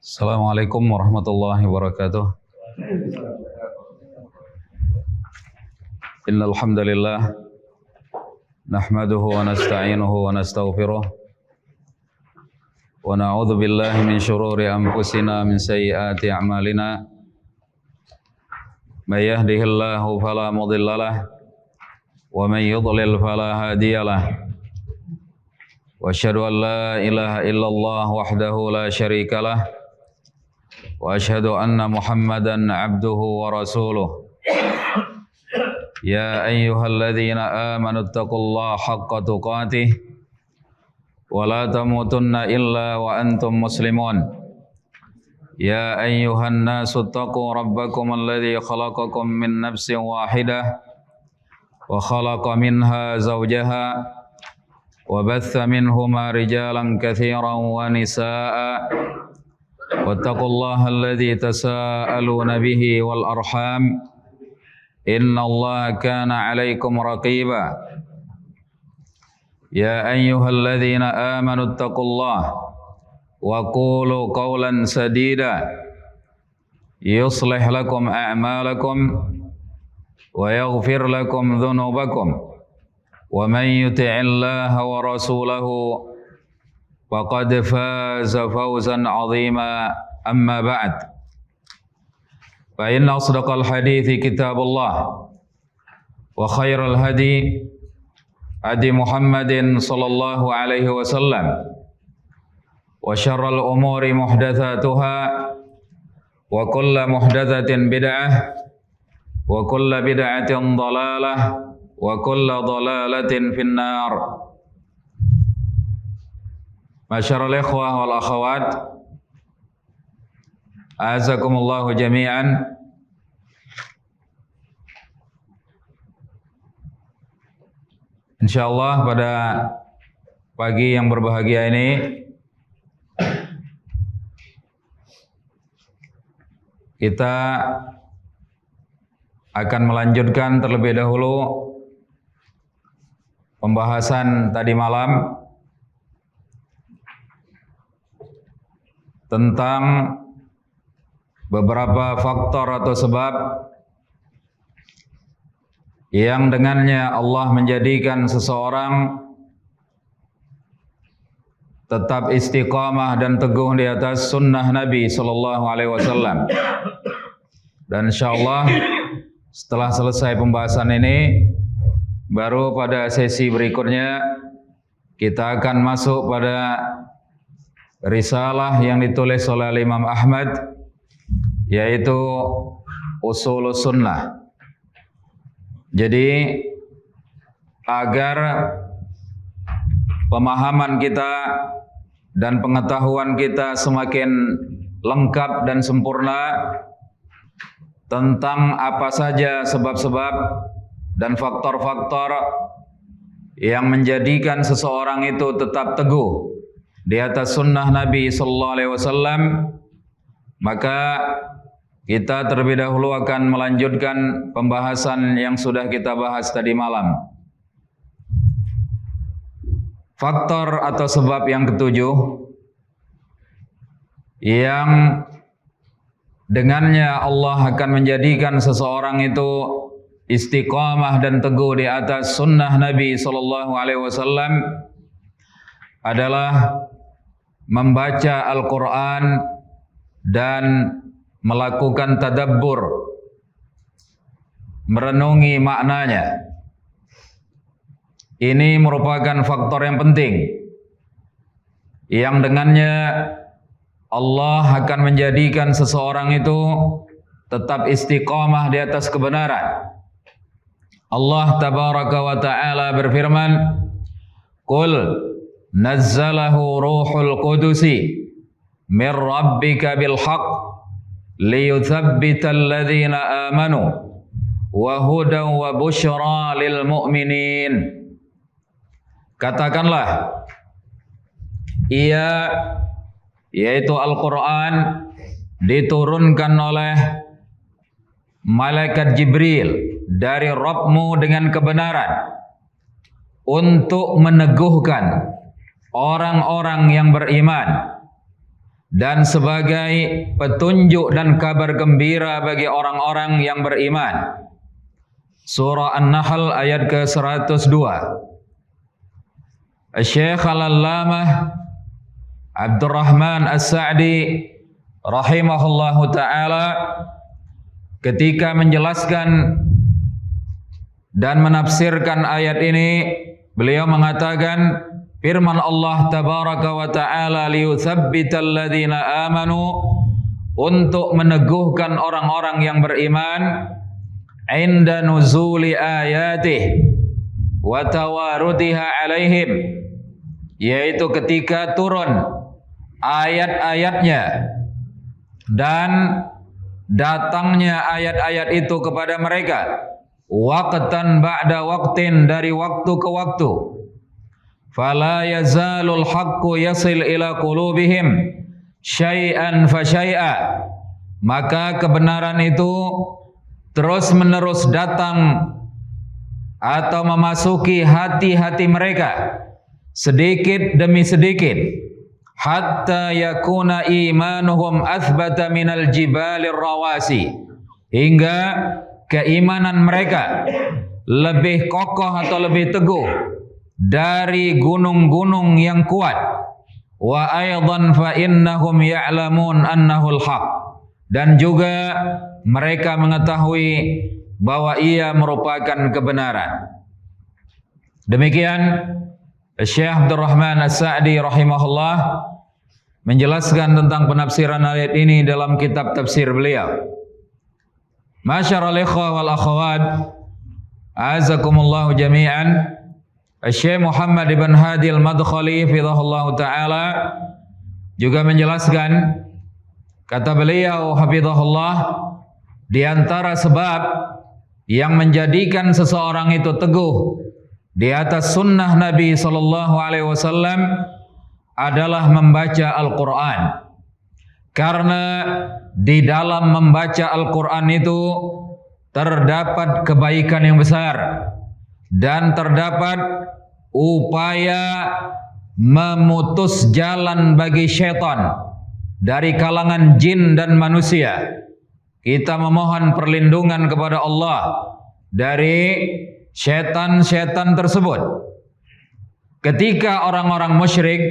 Assalamualaikum warahmatullahi wabarakatuh. Innal hamdalillah nahmaduhu wa nasta'inuhu wa nastaghfiruh wa na'udzu billahi min shururi anfusina min sayyiati a'malina. May yahdihillahu fala mudhillalah wa may yudlil fala hadiyalah. Wa asyhadu an la ilaha illallah wahdahu la syarikalah wa asyhadu anna Muhammadan abduhu wa rasuluh. Ya ayyuhalladzina amanu taqullaha haqqa tuqatih wa la tamutunna illa wa antum muslimun. Ya ayyuhan nasu taqu rabbakum alladzi khalaqakum min nafsin wahidah wa khalaqa minha zawjaha wa batha minhuma rijalan katsiran wa nisaa. Wattaqullaha alladzi tasaaluna bihi wal arham. Innallaha kana 'alaikum raqiba. Ya ayyuhalladzina amanu taqullaha wa qulu qawlan sadida yuslih lakum a'malakum wa yaghfir lakum dhunubakum wa man yuti'illaha wa rasulahu faqad faza fawzan 'azima. Amma ba'd. Fa inna asdaqal hadithi kitabullah wa khairal hadi hadi Muhammadin sallallahu alaihi wasallam wa syarral umuri muhdatsatuha wa kullu muhdatsatin bid'ah wa kullu bid'atin dhalalah wa kullu dhalalatin finnar. Masyarul ikhwah wal akhawat, azakumullahu jami'an. Insyaallah pada pagi yang berbahagia ini kita akan melanjutkan terlebih dahulu pembahasan tadi malam tentang beberapa faktor atau sebab yang dengannya Allah menjadikan seseorang tetap istiqamah dan teguh di atas sunnah Nabi sallallahu alaihi wasallam. Dan insyaallah setelah selesai pembahasan ini, baru pada sesi berikutnya kita akan masuk pada risalah yang ditulis oleh Imam Ahmad, yaitu Ushulus Sunnah. Jadi agar pemahaman kita dan pengetahuan kita semakin lengkap dan sempurna tentang apa saja sebab-sebab dan faktor-faktor yang menjadikan seseorang itu tetap teguh di atas sunnah Nabi sallallahu alaihi wasallam, maka kita terlebih dahulu akan melanjutkan pembahasan yang sudah kita bahas tadi malam. Faktor atau sebab yang ketujuh yang dengannya Allah akan menjadikan seseorang itu istiqamah dan teguh di atas sunnah Nabi sallallahu alaihi wasallam adalah membaca Al-Quran dan melakukan tadabbur, merenungi maknanya. Ini merupakan faktor yang penting yang dengannya Allah akan menjadikan seseorang itu tetap istiqamah di atas kebenaran. Allah tabaraka wa ta'ala berfirman, Qul nazzalahu ruhul qudusi min rabbika bil haqq liyuthabbital ladzina amanu wa hudan wa busyra lil mu'minin. Katakanlah, ia, yaitu Al-Quran, diturunkan oleh malaikat Jibril dari Rabbmu dengan kebenaran untuk meneguhkan orang-orang yang beriman dan sebagai petunjuk dan kabar gembira bagi orang-orang yang beriman. Surah An-Nahl ayat ke-102. Syekh Al-Allamah Abdurrahman As-Sa'di rahimahullahu ta'ala ketika menjelaskan dan menafsirkan ayat ini, beliau mengatakan firman Allah tabaraka wa ta'ala liyuthabbital ladzina amanu, untuk meneguhkan orang-orang yang beriman, inda nuzuli ayatih wa tawarudiha alaihim, yaitu ketika turun ayat-ayatnya dan datangnya ayat-ayat itu kepada mereka, waqtan ba'da waqtin, dari waktu ke waktu. Fala yazalul haqqu yasil ila qulubihim syai'an fa syai'a, maka kebenaran itu terus menerus datang atau memasuki hati-hati mereka sedikit demi sedikit, hatta yakuna imanuhum athbata minal jibalir rawasi, hingga keimanan mereka lebih kokoh atau lebih teguh dari gunung-gunung yang kuat. Wa aidan fa innahum ya'lamun annahul haq, dan juga mereka mengetahui bahwa ia merupakan kebenaran. Demikian Syekh Abdurrahman As-Sa'di rahimahullah menjelaskan tentang penafsiran ayat ini dalam kitab tafsir beliau. Masyarul ikhwah wal akhwat, azakumullahu jami'an. Syekh Muhammad ibn Hadi al-Madkhali fidahullahu ta'ala juga menjelaskan, kata beliau hafidhahullah, di antara sebab yang menjadikan seseorang itu teguh di atas sunnah Nabi sallallahu alaihi wasallam adalah membaca Al-Quran. Karena di dalam membaca Al-Quran itu terdapat kebaikan yang besar dan terdapat upaya memutus jalan bagi syaitan dari kalangan jin dan manusia. Kita memohon perlindungan kepada Allah dari syaitan-syaitan tersebut. Ketika orang-orang musyrik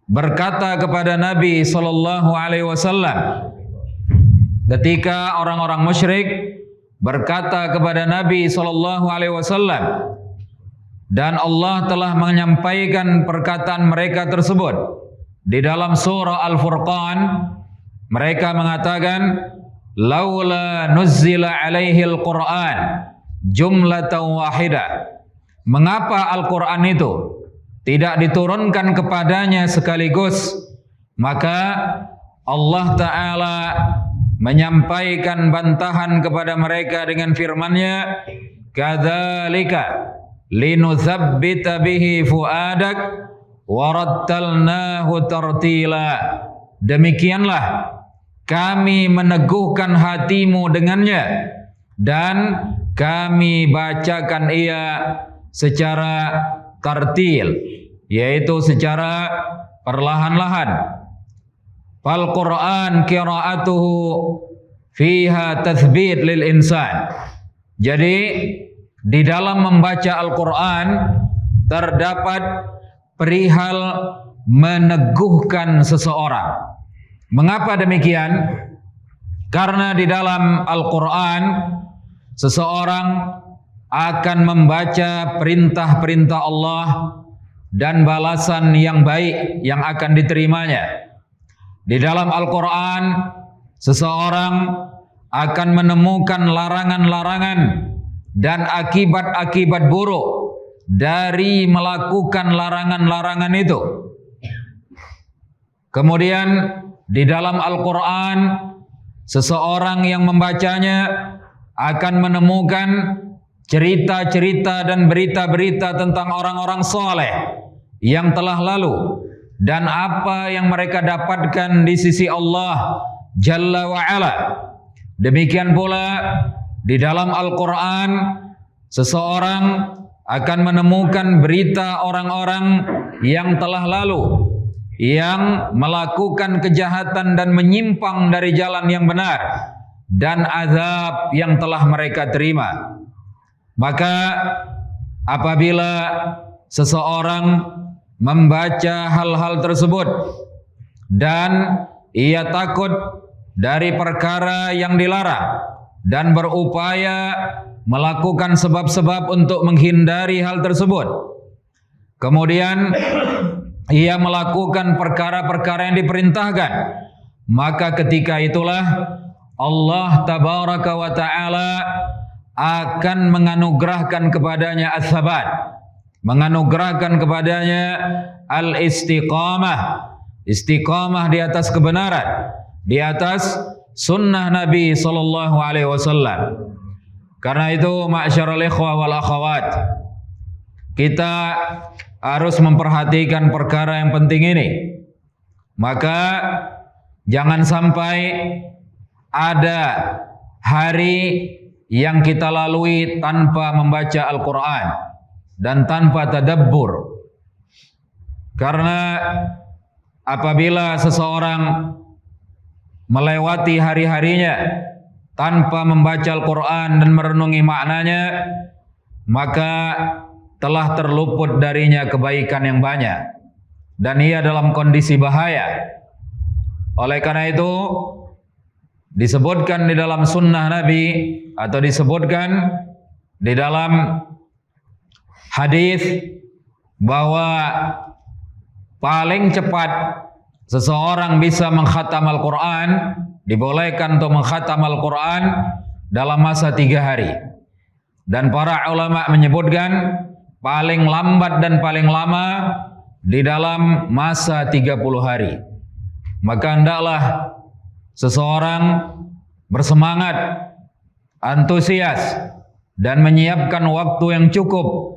berkata kepada Nabi sallallahu alaihi wasallam, ketika orang-orang musyrik berkata kepada Nabi sallallahu alaihi wasallam, dan Allah telah menyampaikan perkataan mereka tersebut di dalam surah Al-Furqan. Mereka mengatakan, laula nuzzila alaihi al-Quran jumlatan wahidah, mengapa Al-Quran itu tidak diturunkan kepadanya sekaligus? Maka Allah Ta'ala menyampaikan bantahan kepada mereka dengan firman-Nya, kadzalika linutsabbita bihi fuadak warattalnahu tartila, demikianlah kami meneguhkan hatimu dengannya dan kami bacakan ia secara tartil, yaitu secara perlahan-lahan. Fal Quran qiraatuhu fiha tathbit lil insan. Jadi di dalam membaca Al-Quran terdapat perihal meneguhkan seseorang. Mengapa demikian? Karena di dalam Al-Quran seseorang akan membaca perintah-perintah Allah dan balasan yang baik yang akan diterimanya. Di dalam Al-Quran seseorang akan menemukan larangan-larangan dan akibat-akibat buruk dari melakukan larangan-larangan itu. Kemudian di dalam Al-Quran seseorang yang membacanya akan menemukan cerita-cerita dan berita-berita tentang orang-orang soleh yang telah lalu dan apa yang mereka dapatkan di sisi Allah Jalla wa'ala. Demikian pula di dalam Al-Quran seseorang akan menemukan berita orang-orang yang telah lalu yang melakukan kejahatan dan menyimpang dari jalan yang benar, dan azab yang telah mereka terima. Maka apabila seseorang membaca hal-hal tersebut dan ia takut dari perkara yang dilarang dan berupaya melakukan sebab-sebab untuk menghindari hal tersebut, kemudian ia melakukan perkara-perkara yang diperintahkan, maka ketika itulah Allah tabaraka wa ta'ala akan menganugerahkan kepadanya as-sabat, menganugerahkan kepadanya al-istiqamah, istiqamah di atas kebenaran, di atas sunnah Nabi sallallahu alaihi wasallam. Karena itu, ma'syaral ikhwah wal akhawat, kita harus memperhatikan perkara yang penting ini. Maka jangan sampai ada hari yang kita lalui tanpa membaca Al-Quran dan tanpa tadabbur. Karena apabila seseorang melewati hari-harinya tanpa membaca Al-Quran dan merenungi maknanya, maka telah terluput darinya kebaikan yang banyak, dan ia dalam kondisi bahaya. Oleh karena itu, disebutkan di dalam sunnah Nabi, atau disebutkan di dalam hadis, bahwa paling cepat seseorang bisa mengkhatam Al-Quran, dibolehkan untuk mengkhatam Al-Quran dalam masa 3 hari. Dan para ulama menyebutkan paling lambat dan paling lama di dalam masa 30 hari. Maka hendaklah seseorang bersemangat, antusias, dan menyiapkan waktu yang cukup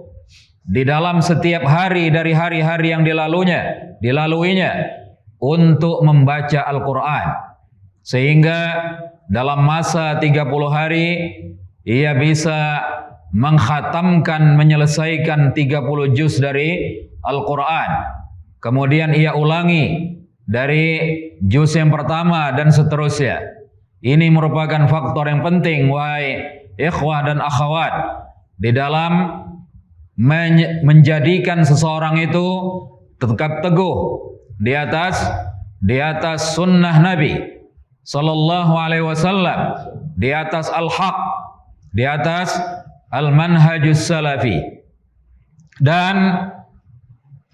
di dalam setiap hari dari hari-hari yang dilaluinya untuk membaca Al-Quran, sehingga dalam masa 30 hari ia bisa mengkhatamkan, menyelesaikan 30 juz dari Al-Quran. Kemudian ia ulangi dari juz yang pertama dan seterusnya. Ini merupakan faktor yang penting, wahai ikhwah dan akhwat, di dalam menjadikan seseorang itu tetap teguh di atas sunnah Nabi sallallahu alaihi wasallam, di atas al-haq, di atas al-manhajus salafi. Dan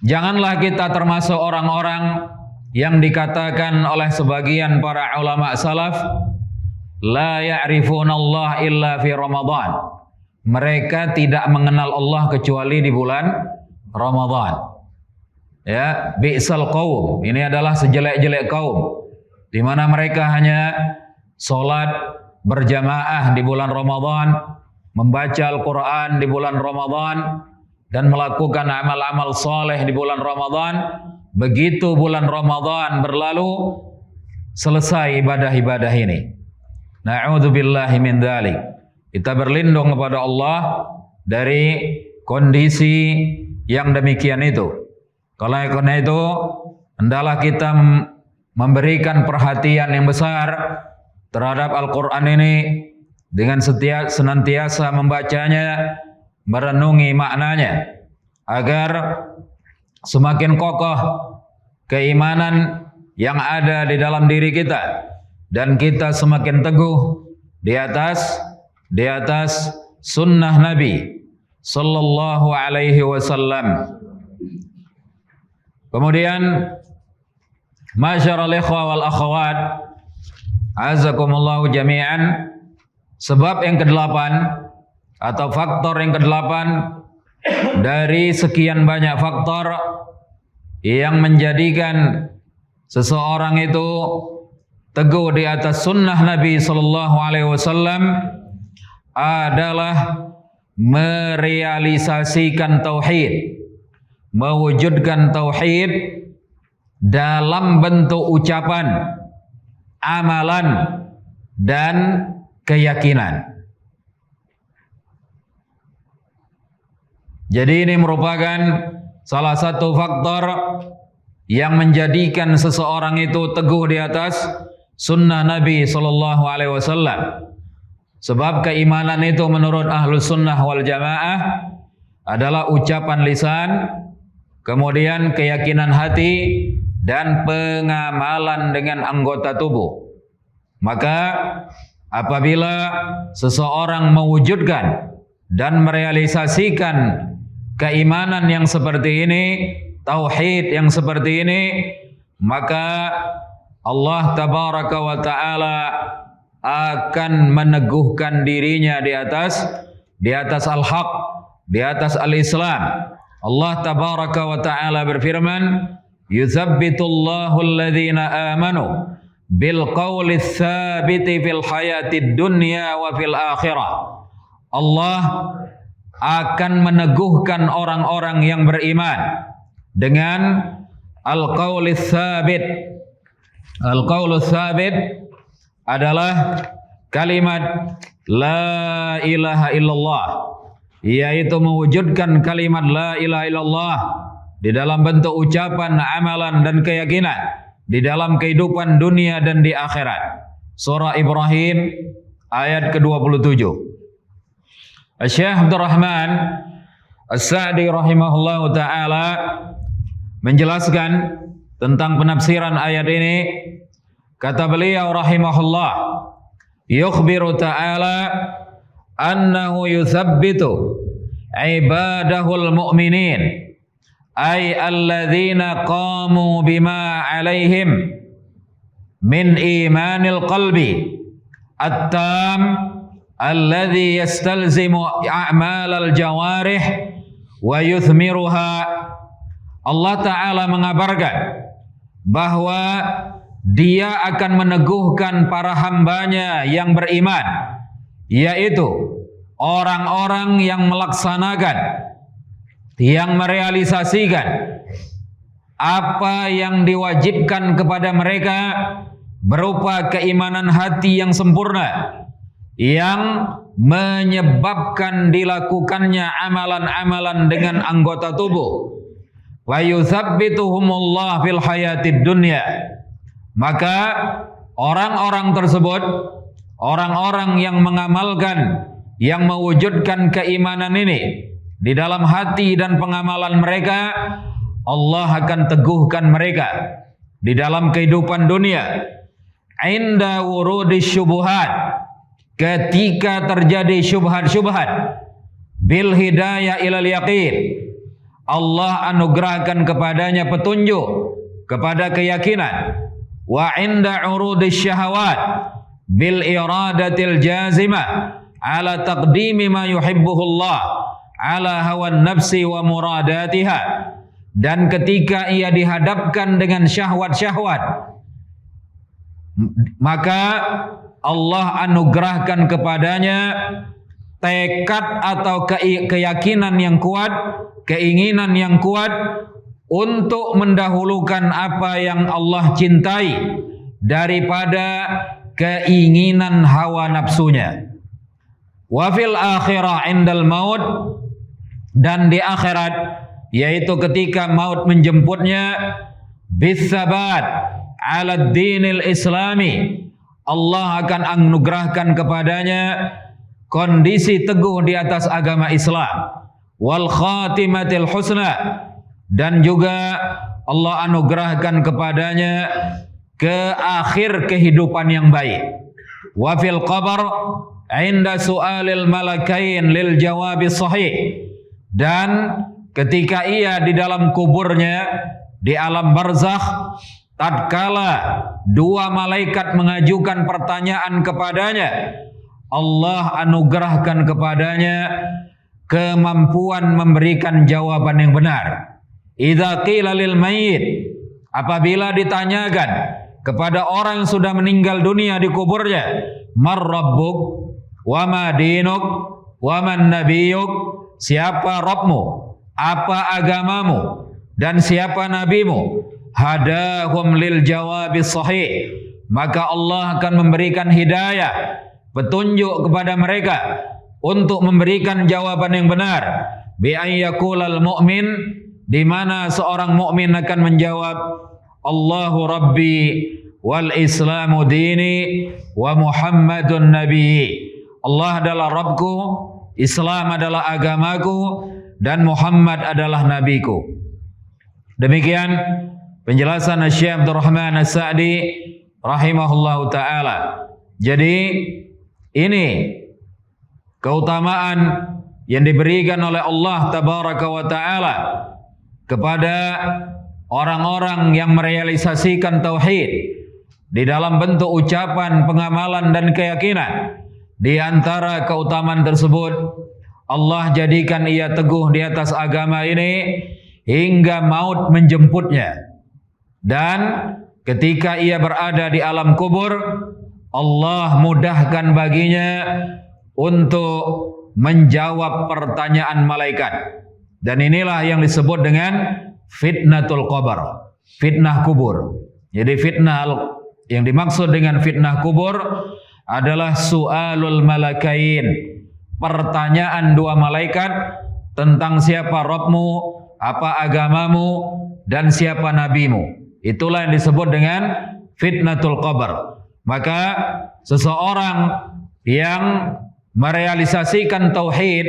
janganlah kita termasuk orang-orang yang dikatakan oleh sebagian para ulama salaf, la ya'rifuna Allah illa fi Ramadan. Mereka tidak mengenal Allah kecuali di bulan Ramadan. Ya, bi'sal qaum, ini adalah sejelek-jelek kaum, di mana mereka hanya sholat berjamaah di bulan Ramadan, membaca Al-Quran di bulan Ramadan, dan melakukan amal-amal soleh di bulan Ramadan. Begitu bulan Ramadan berlalu, selesai ibadah-ibadah ini. Na'udzubillahi min dzalik. Kita berlindung kepada Allah dari kondisi yang demikian itu. Karena itu, hendaklah kita memberikan perhatian yang besar terhadap Al-Quran ini dengan senantiasa membacanya, merenungi maknanya, agar semakin kokoh keimanan yang ada di dalam diri kita, dan kita semakin teguh di atas sunnah Nabi sallallahu alaihi wasallam. Kemudian, masyarul ikhwa wal akhwat, azakumullahu jami'an, sebab yang ke-8 atau faktor yang ke-8 dari sekian banyak faktor yang menjadikan seseorang itu teguh di atas sunnah Nabi sallallahu alaihi wasallam adalah merealisasikan tauhid, mewujudkan tauhid dalam bentuk ucapan, amalan, dan keyakinan. Jadi ini merupakan salah satu faktor yang menjadikan seseorang itu teguh di atas sunnah Nabi sallallahu alaihi wasallam. Sebab keimanan itu menurut Ahlus Sunnah wal Jamaah adalah ucapan lisan, kemudian keyakinan hati, dan pengamalan dengan anggota tubuh. Maka apabila seseorang mewujudkan dan merealisasikan keimanan yang seperti ini, tauhid yang seperti ini, maka Allah tabaraka wa ta'ala akan meneguhkan dirinya di atas al-haq, di atas al-Islam. Allah tabaraka wa ta'ala berfirman, "Yuthabbitullahu alladhina amanu bil qawli tsabiti fil hayatid dunya wa fil akhirah." Allah akan meneguhkan orang-orang yang beriman dengan al-qawli tsabit. Al-qawlu tsabit adalah kalimat la ilaha illallah, yaitu mewujudkan kalimat la ilaha illallah di dalam bentuk ucapan, amalan, dan keyakinan di dalam kehidupan dunia dan di akhirat. Surah Ibrahim ayat ke-27. Syekh Abdul Rahman As-Sa'di rahimahullahu ta'ala menjelaskan tentang penafsiran ayat ini. Kata beliau rahimahullah, yukhbiru ta'ala annahu yuthabbitu ibadahul mu'minin, ay alladzina qamu bima alaihim min imanil qalbi at-tam alladhi yastalzimu a'malal jawarih wa yuthmiruha. Allah Ta'ala mengabarkan bahwa Dia akan meneguhkan para hambanya yang beriman, yaitu orang-orang yang melaksanakan, yang merealisasikan apa yang diwajibkan kepada mereka berupa keimanan hati yang sempurna, yang menyebabkan dilakukannya amalan-amalan dengan anggota tubuh. Wa yuthabbituhumullah fil hayatid dunya. Maka orang-orang tersebut, orang-orang yang mengamalkan, yang mewujudkan keimanan ini di dalam hati dan pengamalan mereka, Allah akan teguhkan mereka di dalam kehidupan dunia. Inda wurudi syubuhat, ketika terjadi syubhat-syubhat, bil hidayah ilal yaqin, Allah anugerahkan kepadanya petunjuk kepada keyakinan. Wa inda urudi syahawat bil iradatil jazimah ala taqdimi ma yuhibbuhullah ala hawan nafsi wa muradatiha. Dan ketika ia dihadapkan dengan syahwat-syahwat, maka Allah anugerahkan kepadanya tekad atau keyakinan yang kuat, keinginan yang kuat untuk mendahulukan apa yang Allah cintai daripada keinginan hawa nafsunya. Wa fil akhirah indal maut, dan di akhirat, yaitu ketika maut menjemputnya, bisabat ala dinil islami, Allah akan anugerahkan kepadanya kondisi teguh di atas agama Islam, wal khatimatil husna, dan juga Allah anugerahkan kepadanya ke akhir kehidupan yang baik. Wa fil qabr inda su'alil malakain lil jawabi sahih, dan ketika ia di dalam kuburnya di alam barzakh, tatkala dua malaikat mengajukan pertanyaan kepadanya, Allah anugerahkan kepadanya kemampuan memberikan jawaban yang benar. Idza qila lil mayyit, apabila ditanyakan kepada orang yang sudah meninggal dunia di kuburnya, mar rabbuk wa ma dinuk wa man nabiyyuk, siapa Rabbmu, apa agamamu, dan siapa nabimu, hadahum lil jawabi sahih, maka Allah akan memberikan hidayah, petunjuk kepada mereka untuk memberikan jawaban yang benar. Bi ayyaqulal mu'min, di mana seorang mukmin akan menjawab, Allahu Rabbi wal Islamu dini wa Muhammadun Nabi. Allah adalah Rabbku, Islam adalah agamaku, dan Muhammad adalah nabiku. Demikian penjelasan Syekh Abdul Rahman As-Sa'di rahimahullahu taala. Jadi ini keutamaan yang diberikan oleh Allah tabaraka wa taala kepada orang-orang yang merealisasikan tauhid di dalam bentuk ucapan, pengamalan, dan keyakinan. Di antara keutamaan tersebut, Allah jadikan ia teguh di atas agama ini hingga maut menjemputnya. Dan ketika ia berada di alam kubur, Allah mudahkan baginya untuk menjawab pertanyaan malaikat. Dan inilah yang disebut dengan fitnatul qabr, fitnah kubur. Jadi fitnah yang dimaksud dengan fitnah kubur adalah su'alul malakain, pertanyaan dua malaikat tentang siapa Rabbmu, apa agamamu, dan siapa nabimu. Itulah yang disebut dengan fitnatul qabr. Maka seseorang yang merealisasikan tauhid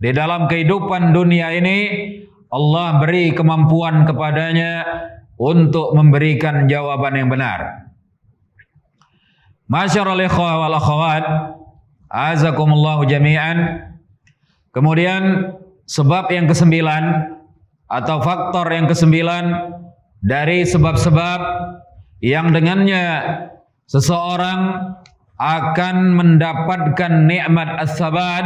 di dalam kehidupan dunia ini, Allah beri kemampuan kepadanya untuk memberikan jawaban yang benar. Masyarul ikhwah wal akhwat, azakumullahu jami'an. Kemudian sebab yang ke-9 atau faktor yang ke-9 dari sebab-sebab yang dengannya seseorang akan mendapatkan nikmat as-sabat,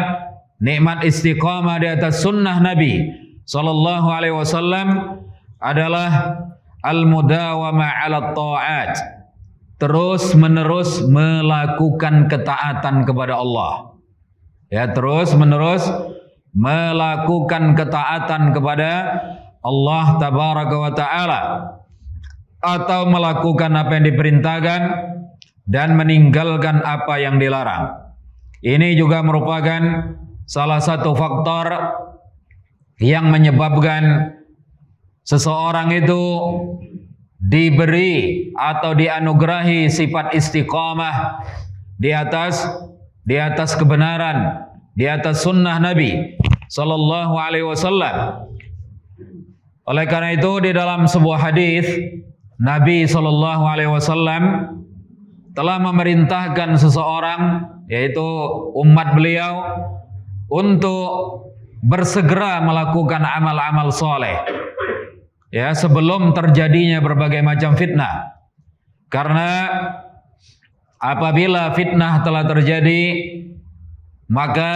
nikmat istiqamah di atas sunnah Nabi sallallahu alaihi wasallam adalah al-mudawamah 'ala ta'at. Terus menerus melakukan ketaatan kepada Allah. Ya, terus menerus melakukan ketaatan kepada Allah tabaraka wa taala, atau melakukan apa yang diperintahkan dan meninggalkan apa yang dilarang. Ini juga merupakan salah satu faktor yang menyebabkan seseorang itu diberi atau dianugerahi sifat istiqamah di atas kebenaran, di atas sunnah Nabi sallallahu alaihi wasallam. Oleh karena itu di dalam sebuah hadis Nabi sallallahu alaihi wasallam telah memerintahkan seseorang, yaitu umat beliau, untuk bersegera melakukan amal-amal soleh, ya, sebelum terjadinya berbagai macam fitnah. Karena apabila fitnah telah terjadi, maka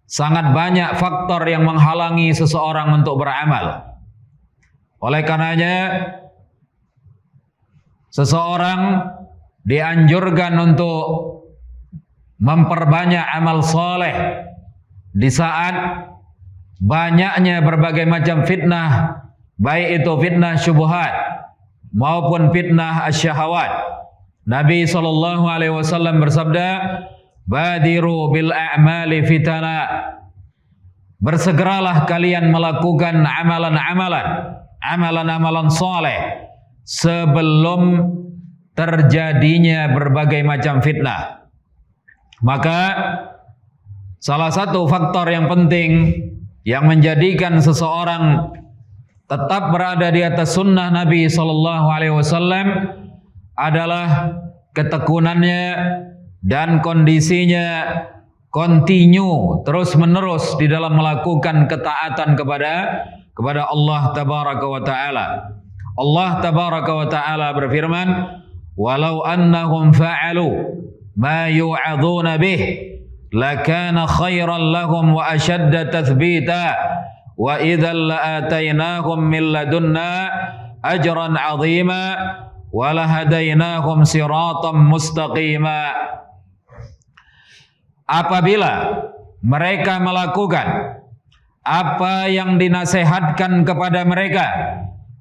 sangat banyak faktor yang menghalangi seseorang untuk beramal. Oleh karenanya seseorang dianjurkan untuk memperbanyak amal soleh di saat banyaknya berbagai macam fitnah, baik itu fitnah syubhat maupun fitnah asyahawat. Nabi SAW bersabda, badiru bil a'mali fitana, bersegeralah kalian melakukan amalan-amalan soleh sebelum terjadinya berbagai macam fitnah. Maka salah satu faktor yang penting yang menjadikan seseorang tetap berada di atas sunnah Nabi SAW adalah ketekunannya dan kondisinya kontinu, terus menerus di dalam melakukan ketaatan kepada Allah tabaraka wa taala. Allah tabaraka wa taala berfirman, walau annahum fa'alu ma yu'adzuna bih lakana khairan lahum wa ashadda tathbita wa idzal la'atainahum min ladunna ajran 'azima wa lahadainahum siratan mustaqima. Apabila mereka melakukan apa yang dinasihatkan kepada mereka,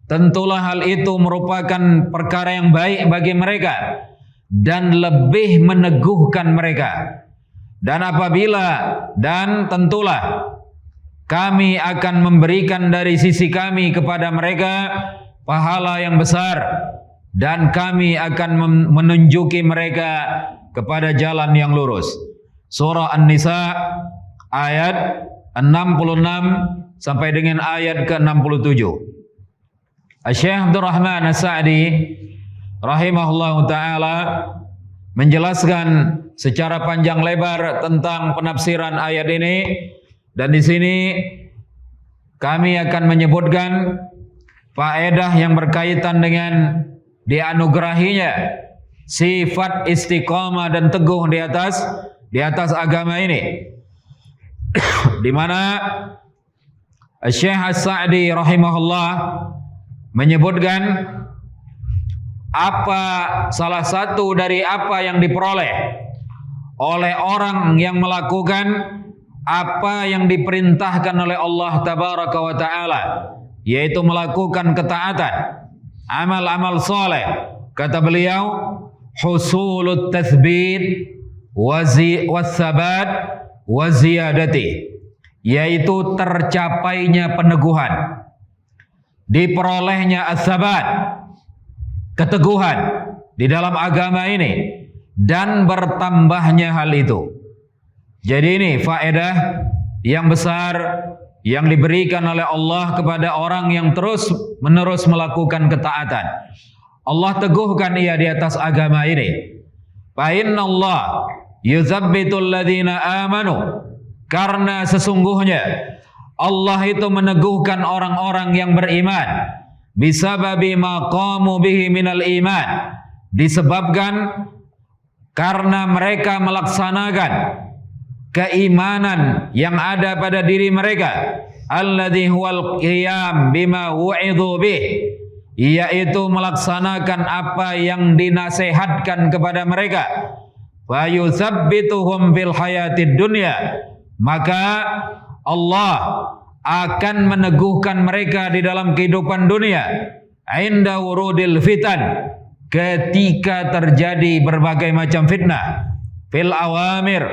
tentulah hal itu merupakan perkara yang baik bagi mereka dan lebih meneguhkan mereka. Dan tentulah kami akan memberikan dari sisi kami kepada mereka pahala yang besar, dan kami akan menunjuki mereka kepada jalan yang lurus. Surah An-Nisa ayat 66 sampai dengan ayat ke-67. Syekh Abdurrahman As-Sa'di rahimahullahu ta'ala menjelaskan secara panjang lebar tentang penafsiran ayat ini, dan di sini kami akan menyebutkan faedah yang berkaitan dengan dianugerahinya sifat istiqamah dan teguh di atas agama ini, di mana Syekh As-Sa'di rahimahullah menyebutkan apa salah satu dari apa yang diperoleh oleh orang yang melakukan apa yang diperintahkan oleh Allah tabaraka wa ta'ala, yaitu melakukan ketaatan, amal-amal soleh. Kata beliau, husulut tathbit wassabat waziyadati, yaitu tercapainya peneguhan, diperolehnya as-sabat, keteguhan di dalam agama ini, dan bertambahnya hal itu. Jadi ini faedah yang besar yang diberikan oleh Allah kepada orang yang terus menerus melakukan ketaatan. Allah teguhkan ia di atas agama ini. Fa innallaha yuzabbitul ladzina amanu, karena sesungguhnya Allah itu meneguhkan orang-orang yang beriman, bisababi ma qamu bihi minal iman, disebabkan karena mereka melaksanakan keimanan yang ada pada diri mereka, alladzi huwal qiyam bima wu'idhu bih, yaitu melaksanakan apa yang dinasihatkan kepada mereka. Fa yutsabbituhum fil hayatid dunya, maka Allah akan meneguhkan mereka di dalam kehidupan dunia, inda wurudil fitan, ketika terjadi berbagai macam fitnah, fil awamir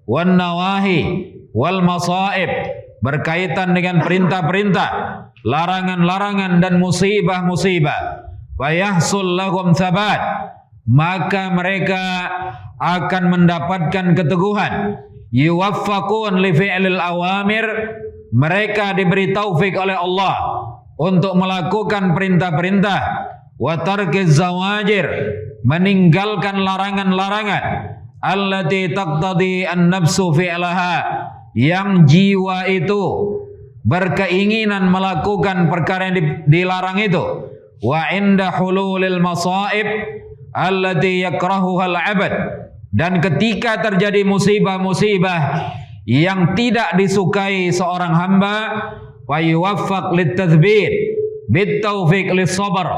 wan nawahi wal masaib, berkaitan dengan perintah-perintah, larangan-larangan dan musibah-musibah. Wa yahsul lahum tsabat, maka mereka akan mendapatkan keteguhan. Yuwaffaqun li fi'lil awamir, mereka diberi taufik oleh Allah untuk melakukan perintah-perintah. Wa tarkiz zawajir, meninggalkan larangan-larangan. Allati taqtadi an-nafsu fi'laha, yang jiwa itu berkeinginan melakukan perkara yang dilarang itu. Wa inda hululil masaib allati yakrahuhal 'abad, dan ketika terjadi musibah-musibah yang tidak disukai seorang hamba, wa yuwaffaq litathbit bitaufiq lis-sabr,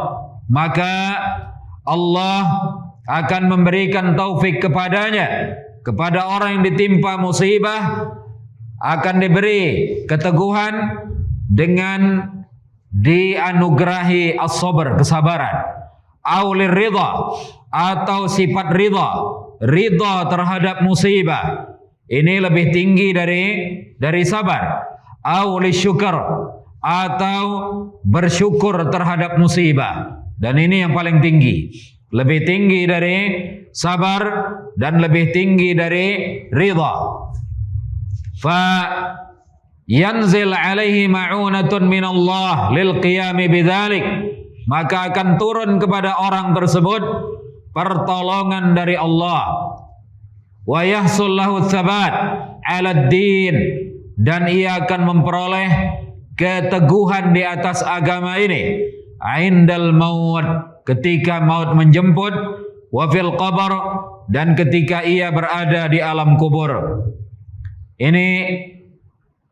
maka Allah akan memberikan taufik kepadanya, kepada orang yang ditimpa musibah akan diberi keteguhan dengan dianugerahi as-sabr, kesabaran, aulir ridha, atau sifat ridha terhadap musibah. Ini lebih tinggi dari sabar. Aulis syukur, atau bersyukur terhadap musibah, dan ini yang paling tinggi, lebih tinggi dari sabar dan lebih tinggi dari ridha. Fa yanzil alaihi ma'unatun minallah lil qiyami bidzalik, maka akan turun kepada orang tersebut pertolongan dari Allah. Wa yahsul lahu tsabat 'ala din, dan ia akan memperoleh keteguhan di atas agama ini. Indal maut, ketika maut menjemput. Wa fil qabr, dan ketika ia berada di alam kubur. Ini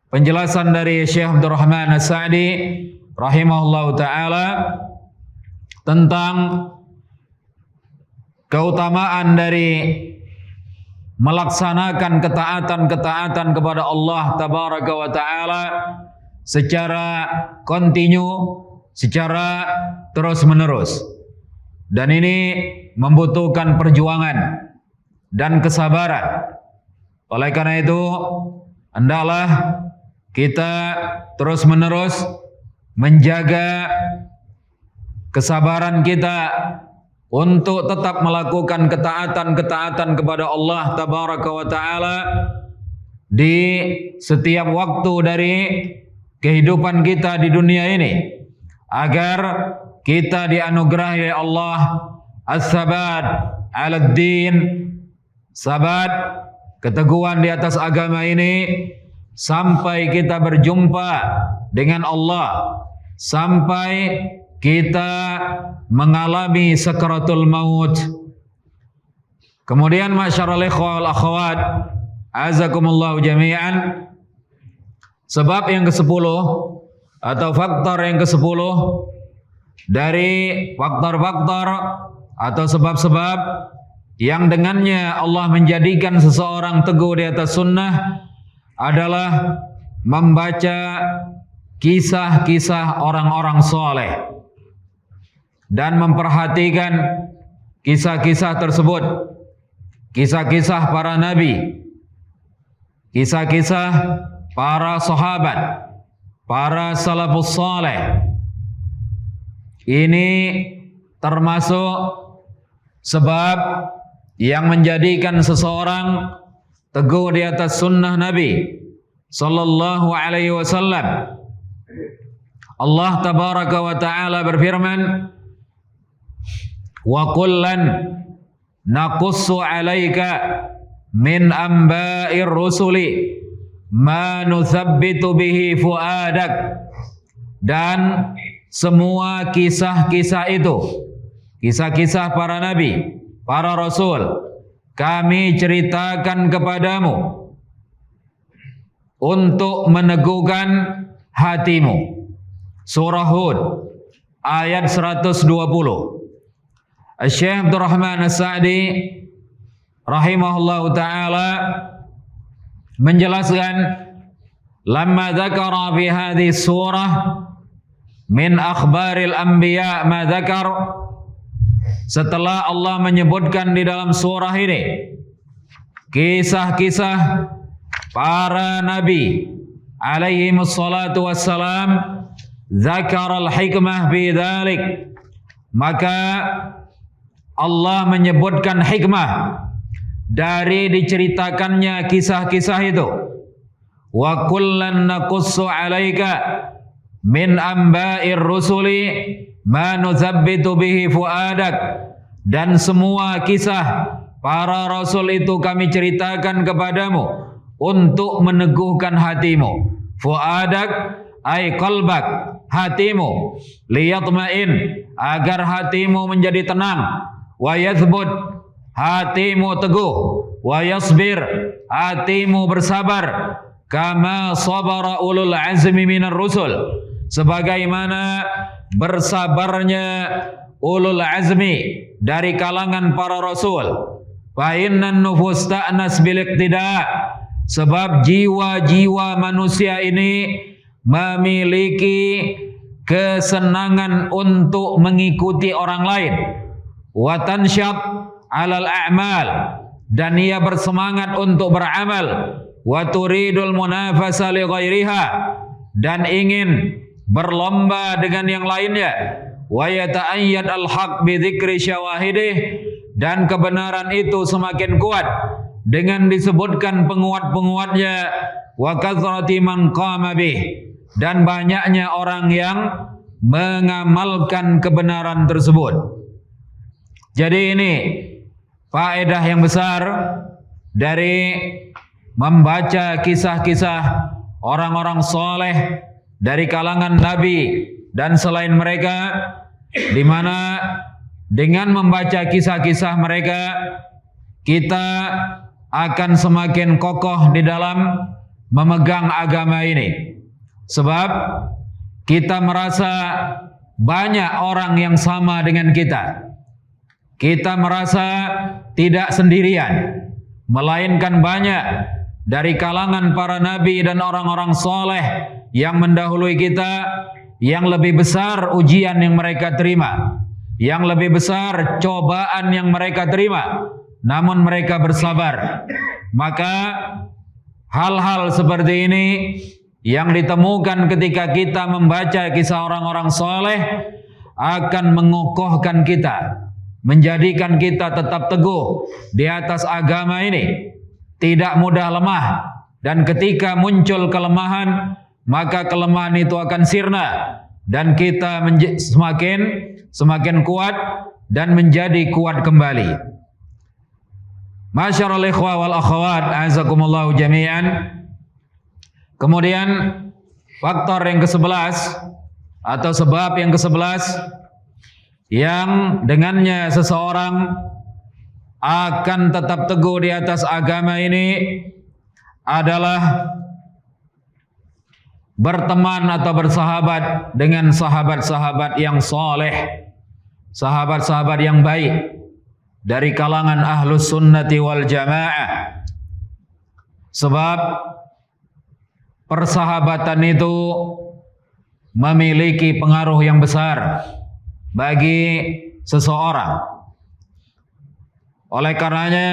penjelasan dari Syekh Abdurrahman As-Sa'di rahimahullahu ta'ala tentang keutamaan dari melaksanakan ketaatan-ketaatan kepada Allah tabaraka wa ta'ala secara kontinu, secara terus-menerus. Dan ini membutuhkan perjuangan dan kesabaran. Oleh karena itu, hendaklah kita terus-menerus menjaga kesabaran kita untuk tetap melakukan ketaatan-ketaatan kepada Allah Tabaraka wa Ta'ala di setiap waktu dari kehidupan kita di dunia ini, agar kita dianugerahi Allah as-sabat ala din, sabat, keteguhan di atas agama ini sampai kita berjumpa dengan Allah, sampai kita mengalami sakaratul maut. Kemudian masyarul ikhwah wal akhwat, azakumullahu jami'an, sebab yang ke-10 atau faktor yang ke-10 dari faktor-faktor atau sebab-sebab yang dengannya Allah menjadikan seseorang teguh di atas sunnah adalah membaca kisah-kisah orang-orang soleh dan memperhatikan kisah-kisah tersebut, kisah-kisah para nabi, kisah-kisah para sahabat, para salafus saleh. Ini termasuk sebab yang menjadikan seseorang teguh di atas sunnah Nabi sallallahu alaihi wasallam. Allah tabaraka wa ta'ala berfirman, wa kullan naqussu 'alaika min amba'ir rusuli ma nuthabbitu bihi fuadak. Dan semua kisah-kisah itu, kisah-kisah para nabi, para rasul, kami ceritakan kepadamu untuk meneguhkan hatimu. Surah Hud ayat 120. Syekh Abdul Rahman As-Sa'di rahimahullahu ta'ala menjelaskan, lamma dzakara fi hadhihi surah min akhbaril anbiya ma dzakar, setelah Allah menyebutkan di dalam surah ini kisah-kisah para nabi alaihi wassalatu wassalam, dzakaral hikmah fi dzalik, maka Allah menyebutkan hikmah dari diceritakannya kisah-kisah itu. Wa kullan naqussu 'alaika min amba'ir rusuli ma nuzabbitu bihi fuadak, dan semua kisah para rasul itu kami ceritakan kepadamu untuk meneguhkan hatimu. Fuadak ay qalbak, hatimu, liyatma'in, agar hatimu menjadi tenang, wa yathbut, hatimu teguh, wa yasbir, hatimu bersabar, kama sabara ulul azmi minar rusul, sebagaimana bersabarnya ulul azmi dari kalangan para rasul. Fa innan nufus ta'nas bil iqtida, sebab jiwa-jiwa manusia ini memiliki kesenangan untuk mengikuti orang lain. Wa tansyat 'alal a'mal, dan ia bersemangat untuk beramal. Wa turidul munafasa li ghairiha, dan ingin berlomba dengan yang lainnya. Wa yata'ayyad al-haq bi dzikri syawahidih, dan kebenaran itu semakin kuat dengan disebutkan penguat-penguatnya. Wa kathrati man qama bih, dan banyaknya orang yang mengamalkan kebenaran tersebut. Jadi ini faedah yang besar dari membaca kisah-kisah orang-orang soleh dari kalangan nabi dan selain mereka, di mana dengan membaca kisah-kisah mereka kita akan semakin kokoh di dalam memegang agama ini. Sebab kita merasa banyak orang yang sama dengan kita. Kita merasa tidak sendirian, melainkan banyak dari kalangan para nabi dan orang-orang soleh yang mendahului kita, yang lebih besar ujian yang mereka terima, yang lebih besar cobaan yang mereka terima, namun mereka bersabar. Maka hal-hal seperti ini yang ditemukan ketika kita membaca kisah orang-orang soleh akan mengokohkan kita, menjadikan kita tetap teguh di atas agama ini, tidak mudah lemah. Dan ketika muncul kelemahan, maka kelemahan itu akan sirna dan kita semakin kuat dan menjadi kuat kembali. Masyarul ikhwa wal akhwat, azakumullahu jami'an. Kemudian faktor yang ke-11 atau sebab yang ke-11 yang dengannya seseorang akan tetap teguh di atas agama ini adalah berteman atau bersahabat dengan sahabat-sahabat yang soleh, sahabat-sahabat yang baik dari kalangan ahlus sunnati wal jamaah. Sebab persahabatan itu memiliki pengaruh yang besar bagi seseorang. Oleh karenanya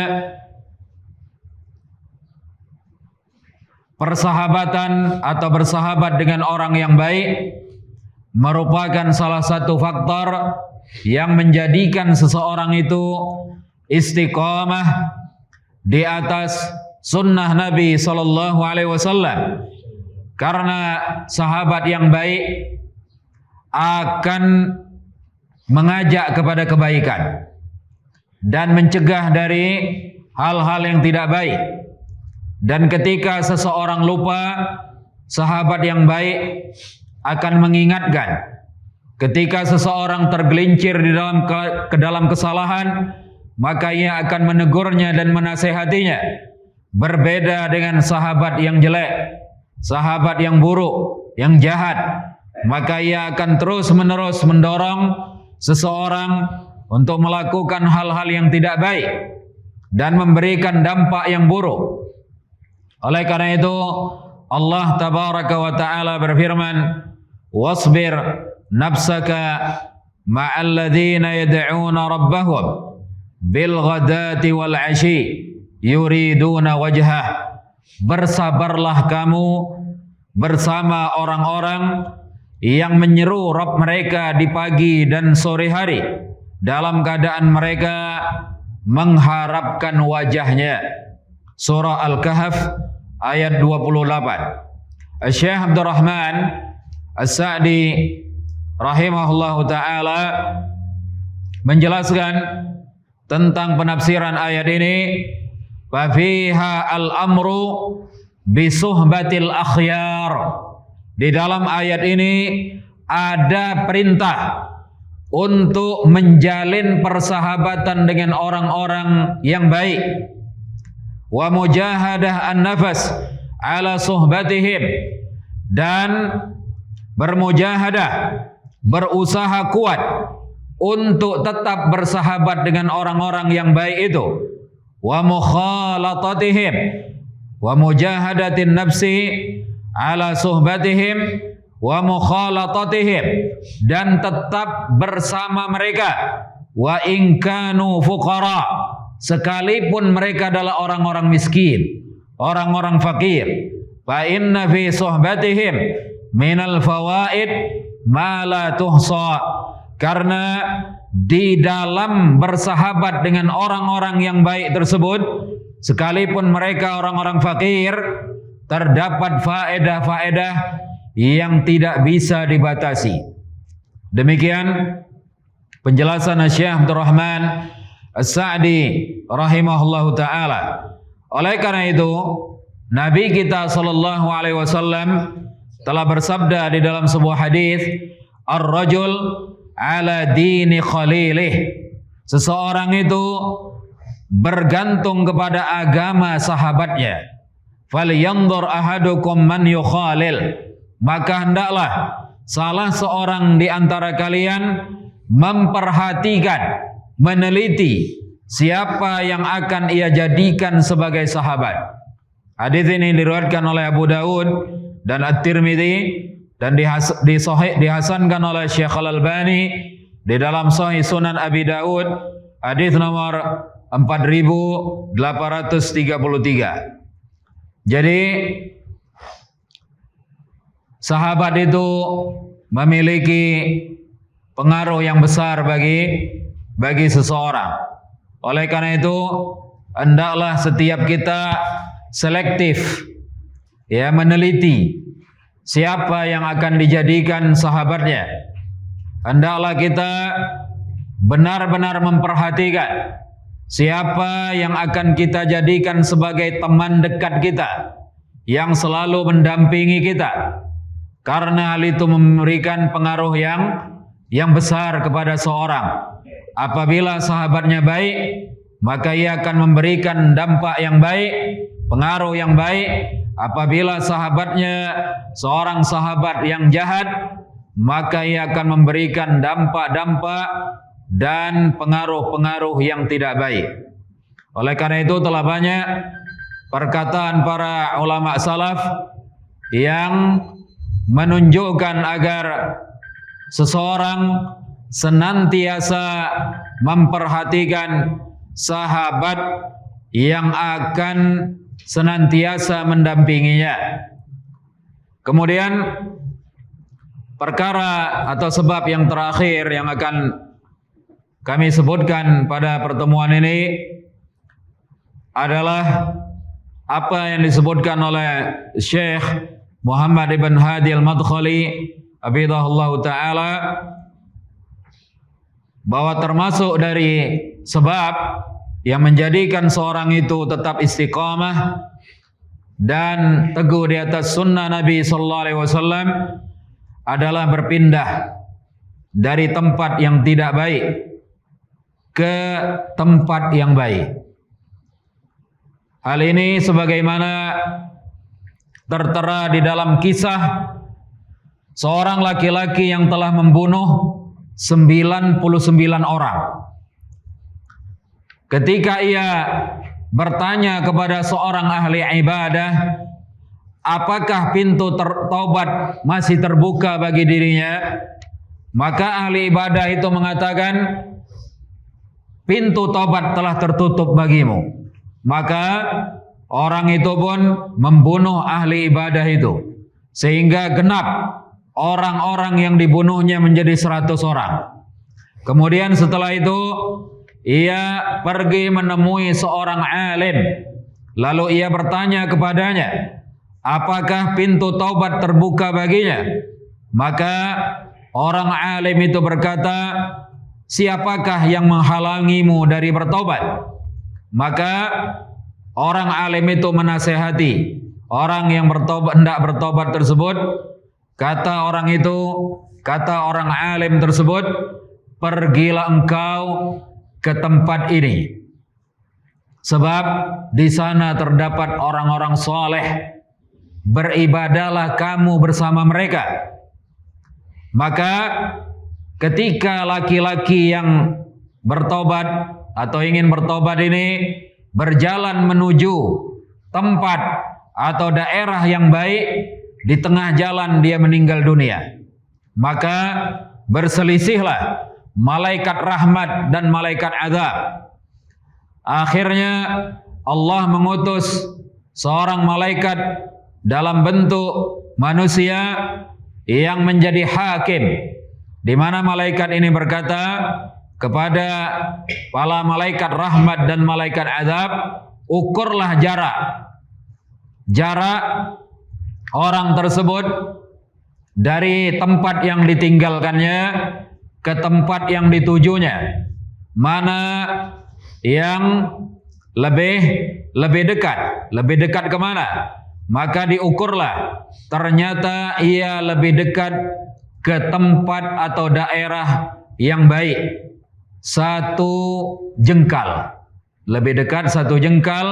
persahabatan atau bersahabat dengan orang yang baik merupakan salah satu faktor yang menjadikan seseorang itu istiqamah di atas sunnah Nabi SAW. Karena sahabat yang baik akan mengajak kepada kebaikan dan mencegah dari hal-hal yang tidak baik. Dan ketika seseorang lupa, sahabat yang baik akan mengingatkan. Ketika seseorang tergelincir di dalam kesalahan, maka ia akan menegurnya dan menasehatinya. Berbeda dengan sahabat yang jelek, sahabat yang buruk, yang jahat, maka ia akan terus-menerus mendorong seseorang untuk melakukan hal-hal yang tidak baik dan memberikan dampak yang buruk. Oleh karena itu Allah tabaraka wa ta'ala berfirman, wasbir nafsaka ma'al ladzina yad'una rabbahum bil ghadati wal 'ashi yuriduna wajhah. Bersabarlah kamu bersama orang-orang yang menyeru Rabb mereka di pagi dan sore hari dalam keadaan mereka mengharapkan wajahnya. Surah Al-Kahf ayat 28. Syekh Abdurrahman As-Sa'di rahimahullahu ta'ala menjelaskan tentang penafsiran ayat ini. Fafiha al-amru bisuhbatil akhyar. Di dalam ayat ini ada perintah untuk menjalin persahabatan dengan orang-orang yang baik. Wa mujahadah an-nafas ala suhbatihim, dan bermujahadah, berusaha kuat untuk tetap bersahabat dengan orang-orang yang baik itu. Wa mukhalatatihim wa mujahadatin nafsi ala suhbatihim wa mukhalatatihim, dan tetap bersama mereka wa in kanu fuqara, sekalipun mereka adalah orang-orang miskin, orang-orang fakir. Fa inna fi suhbatihim minal fawaid ma la tuhsa, karena di dalam bersahabat dengan orang-orang yang baik tersebut, sekalipun mereka orang-orang fakir, terdapat faedah-faedah yang tidak bisa dibatasi. Demikian penjelasan Syekh Abdurrahman As-Sa'di rahimahullahu ta'ala. Oleh karena itu, Nabi kita sallallahu alaihi wasallam telah bersabda di dalam sebuah hadis, ar-rajul ala dini khalilih. Seseorang itu bergantung kepada agama sahabatnya. Falyanzur ahadukum man yukhalil. Maka hendaklah salah seorang di antara kalian memperhatikan, meneliti siapa yang akan ia jadikan sebagai sahabat. Hadis ini diriwayatkan oleh Abu Daud dan At-Tirmidzi dan dihasankan oleh Syekh Al-Albani di dalam Sahih Sunan Abi Daud, hadis nomor 4833. Jadi sahabat itu memiliki pengaruh yang besar bagi seseorang. Oleh karena itu, hendaklah setiap kita selektif, ya, meneliti siapa yang akan dijadikan sahabatnya. Hendaklah kita benar-benar memperhatikan siapa yang akan kita jadikan sebagai teman dekat kita, yang selalu mendampingi kita. Karena hal itu memberikan pengaruh yang besar kepada seorang. Apabila sahabatnya baik, maka ia akan memberikan dampak yang baik, pengaruh yang baik. Apabila sahabatnya seorang sahabat yang jahat, maka ia akan memberikan dampak-dampak dan pengaruh-pengaruh yang tidak baik. Oleh karena itu telah banyak perkataan para ulama salaf yang menunjukkan agar seseorang senantiasa memperhatikan sahabat yang akan senantiasa mendampinginya. Kemudian perkara atau sebab yang terakhir yang akan kami sebutkan pada pertemuan ini adalah apa yang disebutkan oleh Syekh Muhammad ibn Hadi al-Madkhali hafizahullah ta'ala, bahwa termasuk dari sebab yang menjadikan seorang itu tetap istiqamah dan teguh di atas sunnah Nabi sallallahu alaihi wasallam adalah berpindah dari tempat yang tidak baik ke tempat yang baik. Hal ini sebagaimana tertera di dalam kisah seorang laki-laki yang telah membunuh 99 orang. Ketika ia bertanya kepada seorang ahli ibadah, apakah pintu taubat masih terbuka bagi dirinya? Maka ahli ibadah itu mengatakan, pintu taubat telah tertutup bagimu. Maka orang itu pun membunuh ahli ibadah itu, sehingga genap orang-orang yang dibunuhnya menjadi 100 orang. Kemudian setelah itu ia pergi menemui seorang alim, lalu ia bertanya kepadanya, apakah pintu taubat terbuka baginya? Maka orang alim itu berkata, siapakah yang menghalangimu dari bertobat? Maka orang alim itu menasihati orang yang hendak bertobat tersebut. Kata orang alim tersebut, pergilah engkau ke tempat ini, sebab di sana terdapat orang-orang soleh, beribadahlah kamu bersama mereka. Maka ketika laki-laki yang bertobat atau ingin bertobat ini berjalan menuju tempat atau daerah yang baik, di tengah jalan dia meninggal dunia, maka berselisihlah malaikat rahmat dan malaikat azab. Akhirnya Allah mengutus seorang malaikat dalam bentuk manusia yang menjadi hakim, di mana malaikat ini berkata kepada para malaikat rahmat dan malaikat azab, ukurlah jarak orang tersebut dari tempat yang ditinggalkannya ke tempat yang ditujunya, mana yang lebih dekat kemana? Maka diukurlah, ternyata ia lebih dekat ke tempat atau daerah yang baik, 1 jengkal, lebih dekat 1 jengkal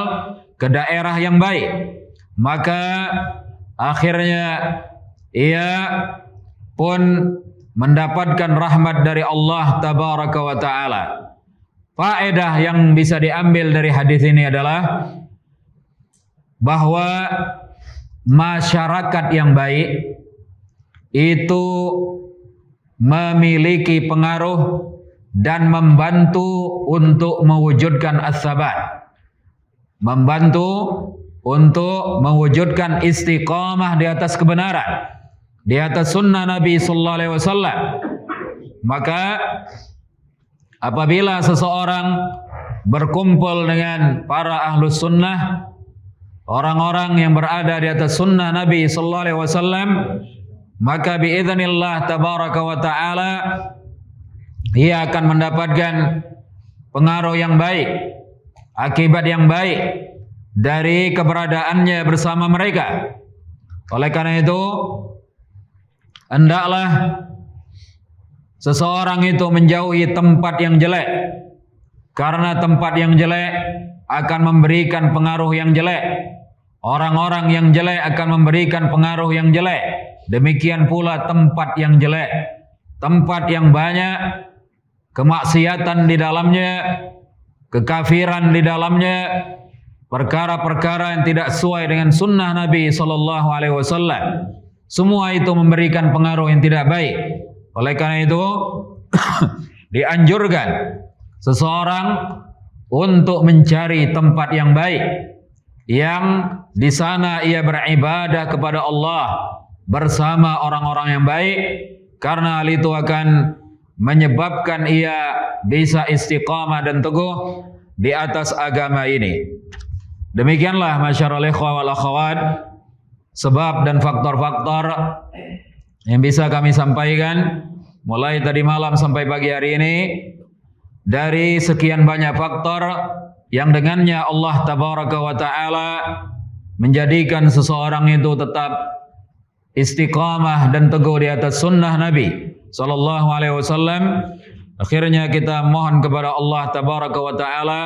ke daerah yang baik. Maka akhirnya ia pun mendapatkan rahmat dari Allah tabaraka wa ta'ala. Faedah yang bisa diambil dari hadis ini adalah bahwa masyarakat yang baik itu memiliki pengaruh dan membantu untuk mewujudkan as-sabat, membantu untuk mewujudkan istiqamah di atas kebenaran. di atas sunnah Nabi sallallahu alaihi wasallam. Maka apabila seseorang berkumpul dengan para ahlus sunnah, orang-orang yang berada di atas sunnah Nabi sallallahu alaihi wasallam, maka biidznillah tabaraka wa taala ia akan mendapatkan pengaruh yang baik, akibat yang baik dari keberadaannya bersama mereka. Oleh karena itu, hendaklah seseorang itu menjauhi tempat yang jelek, karena tempat yang jelek akan memberikan pengaruh yang jelek. Orang-orang yang jelek akan memberikan pengaruh yang jelek. Demikian pula tempat yang jelek, tempat yang banyak kemaksiatan di dalamnya, kekafiran di dalamnya, perkara-perkara yang tidak sesuai dengan sunnah Nabi sallallahu alaihi wasallam. Semua itu memberikan pengaruh yang tidak baik. Oleh karena itu dianjurkan seseorang untuk mencari tempat yang baik, yang di sana ia beribadah kepada Allah bersama orang-orang yang baik, karena hal itu akan menyebabkan ia bisa istiqamah dan teguh di atas agama ini. Demikianlah masyarul ikhwah wal akhwat sebab dan faktor-faktor yang bisa kami sampaikan mulai tadi malam sampai pagi hari ini. Dari sekian banyak faktor yang dengannya Allah tabaraka wa ta'ala menjadikan seseorang itu tetap istiqamah dan teguh di atas sunnah Nabi sallallahu alaihi wasallam. Akhirnya kita mohon kepada Allah tabaraka wa ta'ala,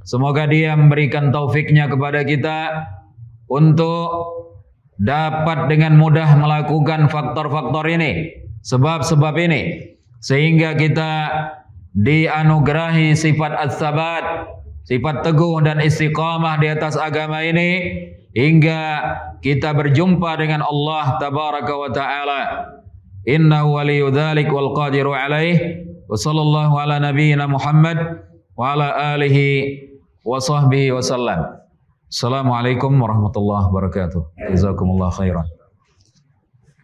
semoga Dia memberikan taufiknya kepada kita untuk dapat dengan mudah melakukan faktor-faktor ini, sebab-sebab ini, sehingga kita dianugerahi sifat as-sabat, sifat teguh dan istiqamah di atas agama ini, hingga kita berjumpa dengan Allah tabaraka wa ta'ala. Innahu waliyyu dzalik wal qadiru alaih. Wa sallallahu ala nabiyyina Muhammad wa ala alihi wa sahbihi wa sallam. Assalamualaikum warahmatullahi wabarakatuh. Jazakumullah khairan.